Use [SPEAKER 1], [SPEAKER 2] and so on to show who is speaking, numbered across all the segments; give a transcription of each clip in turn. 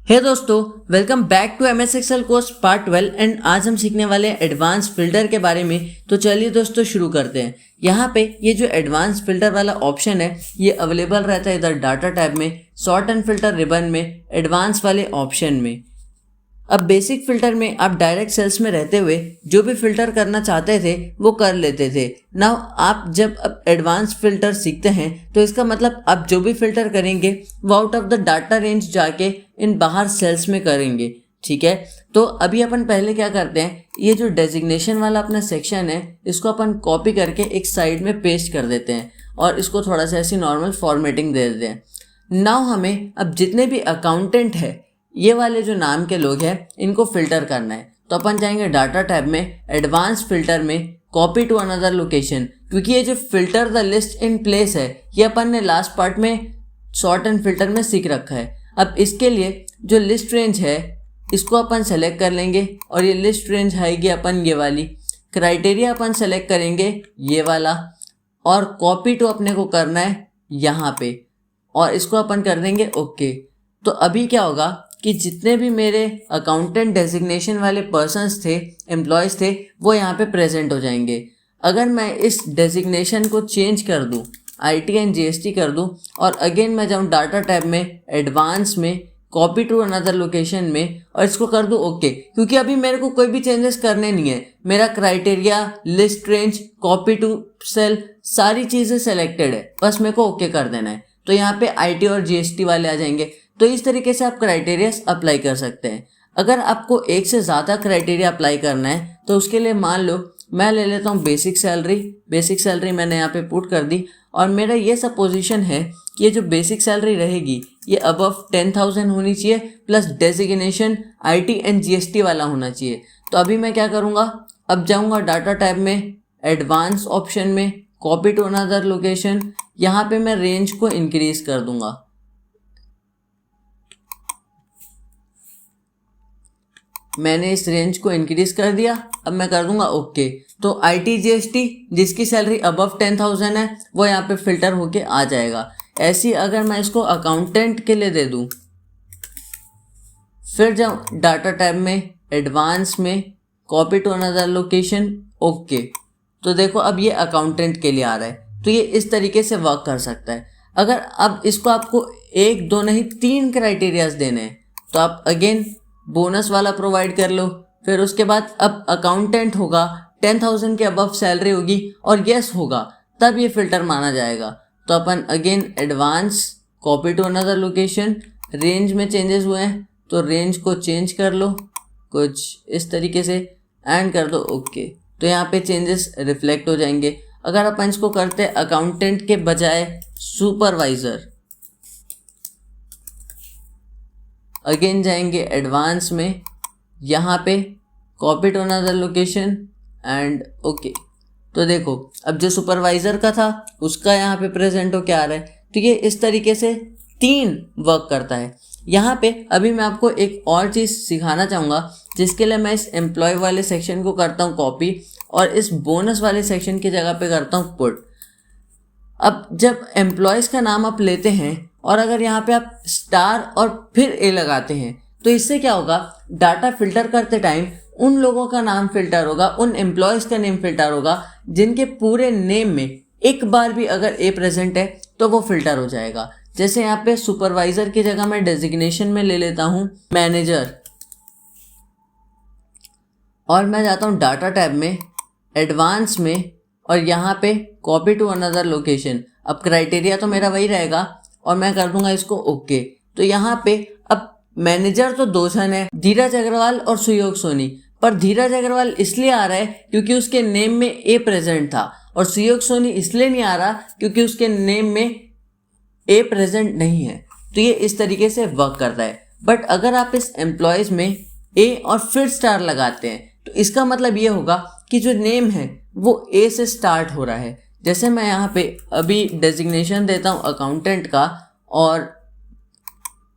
[SPEAKER 1] हे दोस्तों, welcome back to MS Excel course part 12 and आज हम सीखने वाले हैं एडवांस फिल्टर के बारे में। तो चलिए दोस्तों शुरू करते हैं। यहाँ पे ये जो एडवांस फिल्टर वाला ऑप्शन है ये अवेलेबल रहता है इधर डाटा टैब में, सॉर्ट एंड फिल्टर रिबन में, एडवांस वाले ऑप्शन में। अब बेसिक फिल्टर में आप डायरेक्ट सेल्स में रहते हुए जो भी फिल्टर करना चाहते थे वो कर लेते थे। नाउ आप जब अब एडवांस फिल्टर सीखते हैं तो इसका मतलब आप जो भी फिल्टर करेंगे वो out of the data range जाके इन बाहर सेल्स में करेंगे। ठीक है, तो अभी अपन पहले क्या करते हैं, ये जो डेजिग्नेशन वाला अपना सेक्शन है इसको अपन कॉपी करके एक साइड में पेस्ट कर देते हैं और इसको थोड़ा सा ऐसी नॉर्मल फॉर्मेटिंग दे देते हैं। नाउ हमें अब जितने भी अकाउंटेंट है ये वाले जो नाम के लोग हैं इनको फिल्टर करना है। तो अपन जाएंगे डाटा टैब में, एडवांस फिल्टर में, कॉपी टू अनदर लोकेशन, क्योंकि ये जो filter the list in place है ये अपन ने लास्ट पार्ट में सॉर्ट एंड फिल्टर में सीख रखा है। अब इसके लिए जो लिस्ट रेंज है इसको अपन सेलेक्ट कर लेंगे और ये लिस्ट रेंज आएगी अपन ये वाली। क्राइटेरिया अपन सेलेक्ट करेंगे ये वाला और कॉपी टू अपने को करना है यहाँ पे और इसको अपन कर देंगे ओके। तो अभी क्या होगा कि जितने भी मेरे अकाउंटेंट डेजिग्नेशन वाले पर्सन्स थे, एम्प्लॉयज़ थे, वो यहाँ पे प्रेजेंट हो जाएंगे। अगर मैं इस डेजिग्नेशन को चेंज कर दूँ, IT एंड GST कर दूँ और अगेन मैं जाऊँ डाटा टैब में, एडवांस में, कॉपी टू अनदर लोकेशन में और इसको कर दूँ ओके, क्योंकि अभी मेरे को कोई भी चेंजेस करने नहीं है। मेरा criteria, list range, copy to cell सारी चीज़ें सेलेक्टेड है, बस मेरे को ओके कर देना है। तो यहाँ पे IT और GST वाले आ जाएंगे। तो इस तरीके से आप क्राइटेरिया अप्लाई कर सकते हैं। अगर आपको एक से ज़्यादा क्राइटेरिया अप्लाई करना है तो उसके लिए मान लो मैं ले लेता हूँ बेसिक सैलरी मैंने यहाँ पे पुट कर दी और मेरा ये सपोजिशन है कि ये जो बेसिक सैलरी रहेगी ये अबव 10,000 होनी चाहिए plus designation IT and GST वाला होना चाहिए। तो अभी मैं क्या करूँगा, अब जाऊँगा डाटा टैब में, एडवांस ऑप्शन में, कॉपी टू अनदर लोकेशन, यहाँ पे मैं रेंज को इंक्रीज कर दूंगा। मैंने इस रेंज को इंक्रीज कर दिया, अब मैं कर दूंगा ओके। तो IT GST जिसकी सैलरी अबव 10,000 है वो यहाँ पे फिल्टर होके आ जाएगा। ऐसी अगर मैं इसको अकाउंटेंट के लिए दे दूँ, फिर जाऊँ डाटा टैब में, एडवांस में, copy to another location okay. तो देखो अब ये अकाउंटेंट के लिए आ रहा है। तो ये इस तरीके से वर्क कर सकता है। अगर अब इसको आपको 1, 2 नहीं 3 क्राइटेरियाज देने हैं तो आप अगेन बोनस वाला प्रोवाइड कर लो। फिर उसके बाद अब अकाउंटेंट होगा, 10,000 के अबव सैलरी होगी और यस होगा, तब ये फिल्टर माना जाएगा। तो अपन again advance, copy to another location, range में चेंजेस हुए हैं तो रेंज को चेंज कर लो कुछ इस तरीके से एंड कर दो ओके। तो यहाँ पे चेंजेस रिफ्लेक्ट हो जाएंगे। अगर अपन इसको करते अकाउंटेंट के बजाय सुपरवाइजर, अगेन जाएंगे एडवांस में, यहाँ पे copy to another location and okay. तो देखो अब जो सुपरवाइजर का था उसका यहाँ पे प्रेजेंट हो क्या आ रहा है। तो ये इस तरीके से 3 वर्क करता है। यहाँ पे अभी मैं आपको एक और चीज़ सिखाना चाहूँगा जिसके लिए मैं इस एम्प्लॉय वाले सेक्शन को करता हूँ कॉपी और इस बोनस वाले सेक्शन की जगह पे करता हूँ पुट। अब जब एम्प्लॉयज़ का नाम आप लेते हैं और अगर यहाँ पे आप स्टार और फिर A लगाते हैं तो इससे क्या होगा, डाटा फिल्टर करते टाइम उन लोगों का नाम फिल्टर होगा, उन एम्प्लॉयज़ का नेम फिल्टर होगा जिनके पूरे नेम में एक बार भी अगर A प्रेजेंट है तो वो फिल्टर हो जाएगा। जैसे यहाँ पे सुपरवाइजर की जगह मैं डेजिग्नेशन में ले लेता हूँ मैनेजर और मैं जाता हूँ डाटा टैब में, एडवांस में और यहाँ पे कॉपी टू अनदर लोकेशन। अब क्राइटेरिया तो मेरा वही रहेगा और मैं कर दूंगा इसको ओके। तो यहाँ पे अब मैनेजर तो 2 जन है, धीरज अग्रवाल और सुयोग सोनी, पर धीरज अग्रवाल इसलिए आ रहा है क्योंकि उसके नेम में A प्रेजेंट था और सुयोग सोनी इसलिए नहीं आ रहा क्योंकि उसके नेम में A प्रेजेंट नहीं है। तो ये इस तरीके से वर्क करता है। बट अगर आप इस एम्प्लॉयज़ में A और फिर स्टार लगाते हैं तो इसका मतलब ये होगा कि जो नेम है वो A से स्टार्ट हो रहा है। जैसे मैं यहाँ पे अभी डेजिग्नेशन देता हूँ अकाउंटेंट का और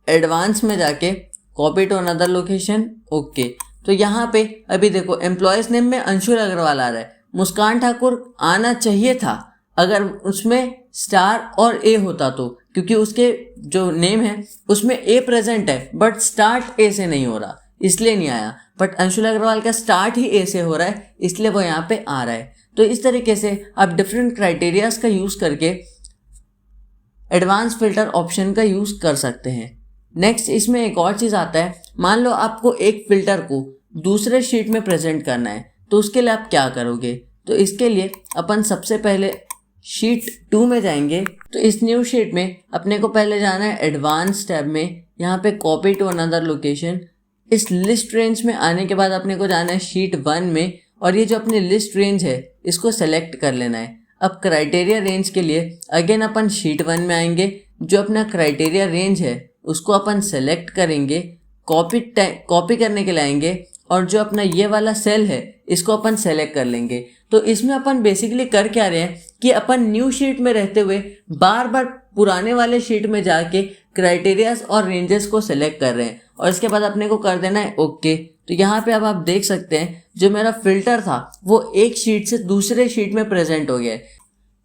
[SPEAKER 1] एडवांस में जाके copy to another location okay. तो यहाँ पे अभी देखो एम्प्लॉयज़ नेम में अंशुल अग्रवाल आ रहा है, मुस्कान ठाकुर आना चाहिए था, अगर उसमें स्टार और ए होता तो, क्योंकि उसके जो नेम है उसमें ए प्रेजेंट है बट स्टार्ट ए से नहीं हो रहा इसलिए नहीं आया, बट अंशुल अग्रवाल का स्टार्ट ही ए से हो रहा है इसलिए वो यहाँ पे आ रहा है। तो इस तरीके से आप डिफरेंट क्राइटेरियाज का यूज़ करके एडवांस फिल्टर ऑप्शन का यूज़ कर सकते हैं। नेक्स्ट इसमें एक और चीज़ आता है, मान लो आपको एक फिल्टर को दूसरे शीट में प्रेजेंट करना है तो उसके लिए आप क्या करोगे। तो इसके लिए अपन सबसे पहले शीट 2 में जाएंगे। तो इस न्यू शीट में अपने को पहले जाना है एडवांस टैब में, यहाँ पे कॉपी टू अनदर लोकेशन। इस लिस्ट रेंज में आने के बाद अपने को जाना है शीट 1 में और ये जो अपनी लिस्ट रेंज है इसको सेलेक्ट कर लेना है। अब क्राइटेरिया रेंज के लिए अगेन अपन शीट 1 में आएंगे, जो अपना क्राइटेरिया रेंज है उसको अपन सेलेक्ट करेंगे, कॉपी करने के लिए आएंगे और जो अपना ये वाला सेल है इसको अपन सेलेक्ट कर लेंगे। तो इसमें अपन बेसिकली कर क्या रहे हैं कि अपन न्यू शीट में रहते हुए बार बार पुराने वाले शीट में जाके क्राइटेरियाज और रेंजेस को सेलेक्ट कर रहे हैं और इसके बाद अपने को कर देना है ओके। तो यहाँ पे अब आप देख सकते हैं जो मेरा फिल्टर था वो एक शीट से दूसरे शीट में प्रेजेंट हो गया है।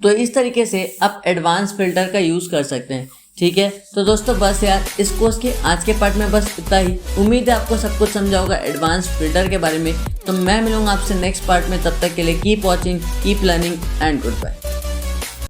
[SPEAKER 1] तो इस तरीके से आप एडवांस फिल्टर का यूज़ कर सकते हैं। ठीक है, तो दोस्तों बस यार इस कोर्स के आज के पार्ट में बस इतना ही। उम्मीद है आपको सब कुछ समझा होगा एडवांस फिल्टर के बारे में। तो मैं मिलूंगा आपसे नेक्स्ट पार्ट में, तब तक के लिए keep watching, keep learning and good bye.